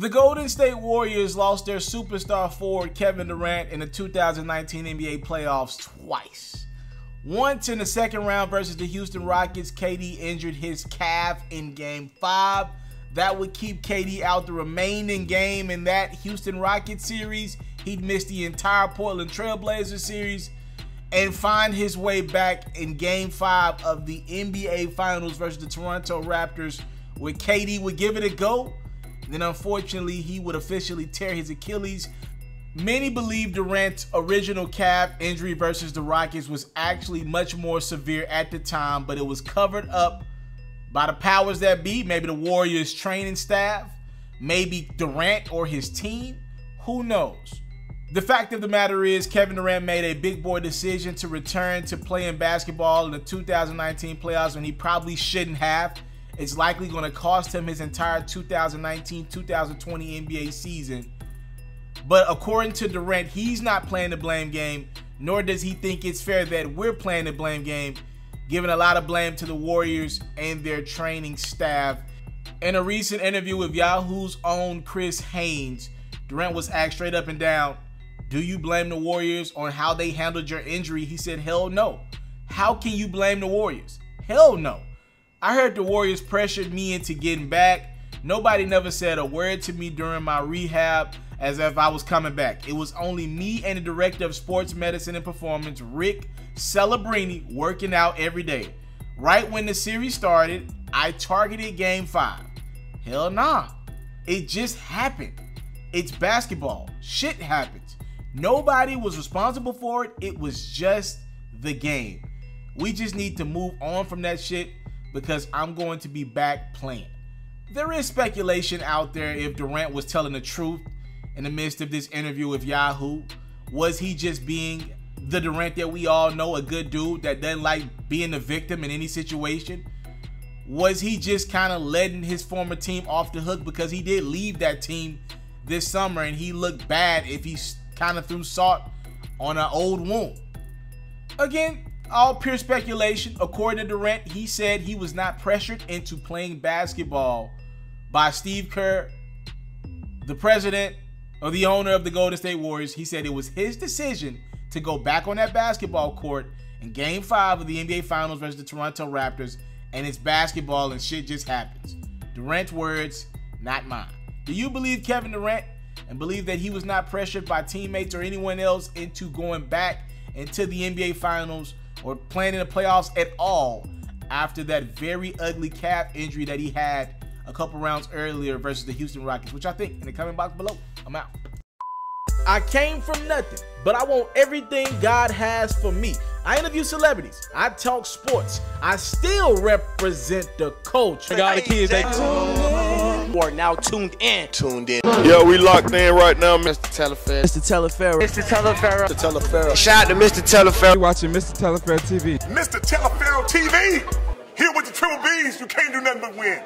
The Golden State Warriors lost their superstar forward Kevin Durant in the 2019 NBA playoffs twice. Once in the second round versus the Houston Rockets, KD injured his calf in Game 5. That would keep KD out the remaining game in that Houston Rockets series. He'd miss the entire Portland Trail Blazers series and find his way back in Game 5 of the NBA Finals versus the Toronto Raptors, where KD would give it a go. Then unfortunately, he would officially tear his Achilles. Many believe Durant's original calf injury versus the Rockets was actually much more severe at the time, but it was covered up by the powers that be, maybe the Warriors training staff, maybe Durant or his team, who knows. The fact of the matter is, Kevin Durant made a big boy decision to return to playing basketball in the 2019 playoffs when he probably shouldn't have. It's likely going to cost him his entire 2019-2020 NBA season. But according to Durant, he's not playing the blame game, nor does he think it's fair that we're playing the blame game, giving a lot of blame to the Warriors and their training staff. In a recent interview with Yahoo's own Chris Haynes, Durant was asked straight up and down, do you blame the Warriors on how they handled your injury? He said, hell no. How can you blame the Warriors? Hell no. I heard the Warriors pressured me into getting back. Nobody never said a word to me during my rehab as if I was coming back. It was only me and the director of sports medicine and performance, Rick Celebrini, working out every day. Right when the series started, I targeted Game 5. Hell nah. It just happened. It's basketball. Shit happens. Nobody was responsible for it. It was just the game. We just need to move on from that shit because I'm going to be back playing. There is speculation out there if Durant was telling the truth in the midst of this interview with Yahoo. Was he just being the Durant that we all know, a good dude that doesn't like being the victim in any situation? Was he just kind of letting his former team off the hook because he did leave that team this summer and he looked bad if he kind of threw salt on an old wound? Again, all pure speculation. According to Durant, he said he was not pressured into playing basketball by Steve Kerr, the president or the owner of the Golden State Warriors. He said it was his decision to go back on that basketball court in Game 5 of the NBA Finals versus the Toronto Raptors, and it's basketball and shit just happens. Durant's words, not mine. Do you believe Kevin Durant and believe that he was not pressured by teammates or anyone else into going back into the NBA Finals or playing in the playoffs at all after that very ugly calf injury that he had a couple rounds earlier versus the Houston Rockets? Which I think in the comment box below. I'm out. I came from nothing, but I want everything God has for me. I interview celebrities. I talk sports. I still represent the culture. I got the kids, they tuned in. Or now tuned in. Yo, we locked in right now, Mr. Taliaferro. Mr.Taliaferro. Mr.Taliaferro. Mr. Taliaferro. Shout out to Mr.Taliaferro. You're watching Mr.Taliaferro TV. Mr.Taliaferro TV. Here with the triple B's, you can't do nothing but win.